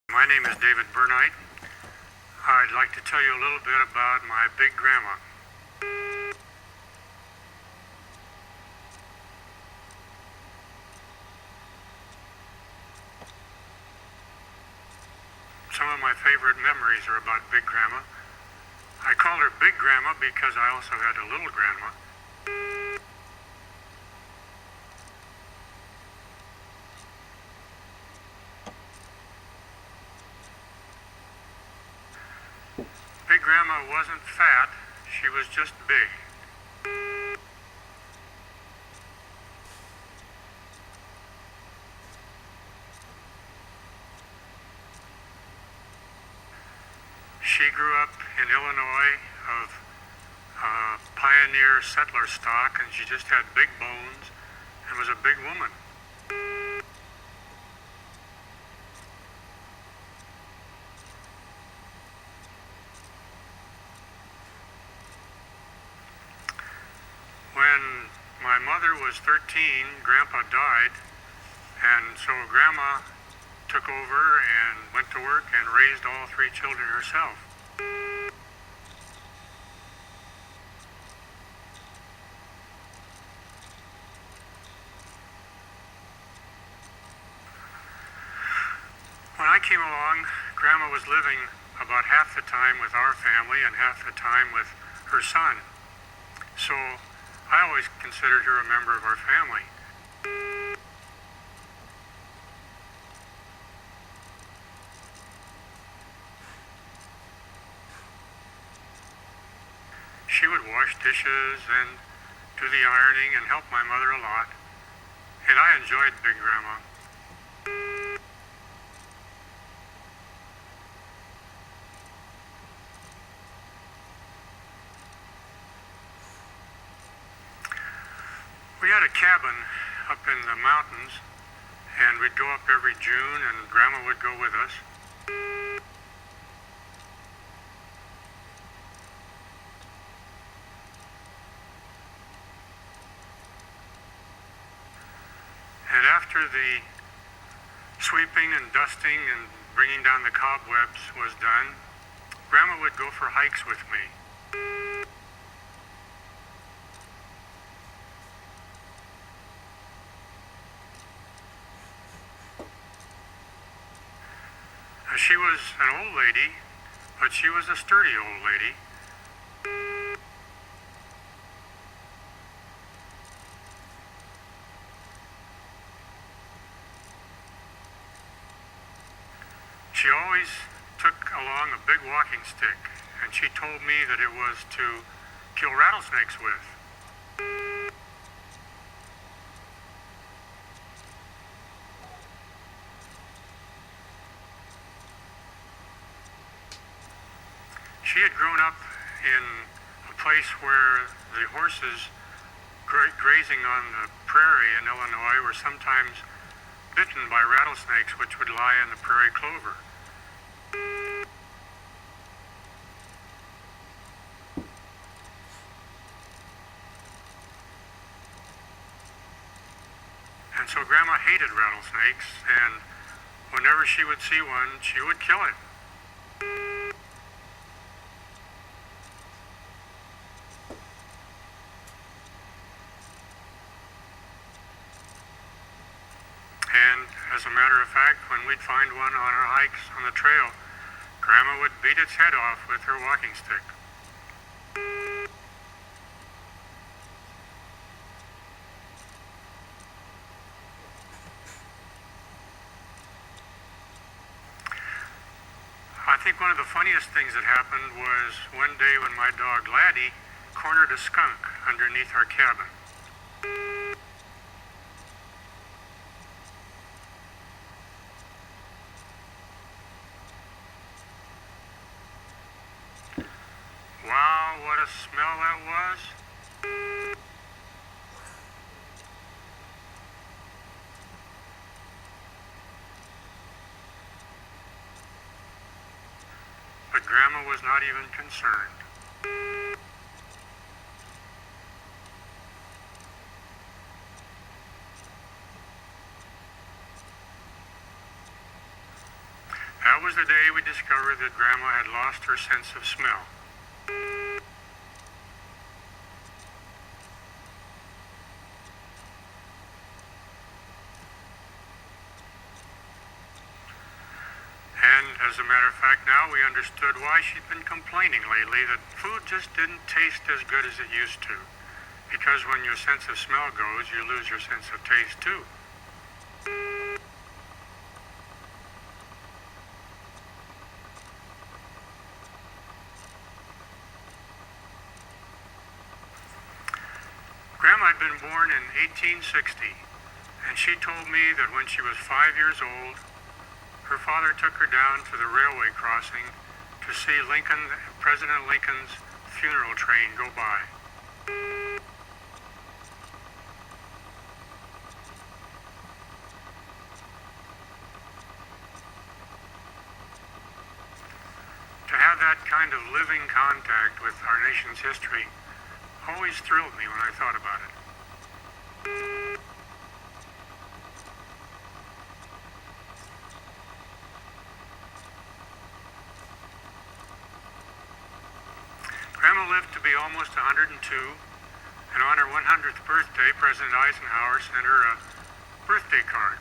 My name is David Burnite. I'd like to tell you a little bit about my big grandma. Some of my favorite memories are about Big Grandma. I called her Big Grandma because I also had a little grandma. Big Grandma wasn't fat, she was just big. She grew up in Illinois of pioneer settler stock, and she just had big bones and was a big woman. When my mother was 13, Grandpa died, and so Grandma took over and went to work and raised all three children herself. When I came along, Grandma was living about half the time with our family and half the time with her son. So I always considered her a member of our family. She would wash dishes and do the ironing and help my mother a lot. And I enjoyed Big Grandma. We had a cabin up in the mountains, and we'd go up every June, and Grandma would go with us. And after the sweeping and dusting and bringing down the cobwebs was done, Grandma would go for hikes with me. She was an old lady, but she was a sturdy old lady. She always took along a big walking stick, and she told me that it was to kill rattlesnakes with. She had grown up in a place where the horses grazing on the prairie in Illinois were sometimes bitten by rattlesnakes, which would lie in the prairie clover. And so Grandma hated rattlesnakes, and whenever she would see one, she would kill it. And as a matter of fact, when we'd find one on our hikes on the trail, Grandma would beat its head off with her walking stick. I think one of the funniest things that happened was one day when my dog Laddie cornered a skunk underneath our cabin. Wow, what a smell that was. But Grandma was not even concerned. That was the day we discovered that Grandma had lost her sense of smell. And as a matter of fact, now we understood why she'd been complaining lately that food just didn't taste as good as it used to. Because when your sense of smell goes, you lose your sense of taste too. Grandma had been born in 1860, and she told me that when she was 5 years old, her father took her down to the railway crossing to see President Lincoln's funeral train go by. To have that kind of living contact with our nation's history always thrilled me when I thought about it. Grandma lived to be almost 102, and on her 100th birthday, President Eisenhower sent her a birthday card.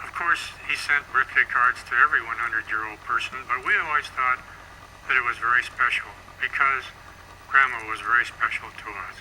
Of course, he sent birthday cards to every 100-year-old person, but we always thought that it was very special because Grandma was very special to us.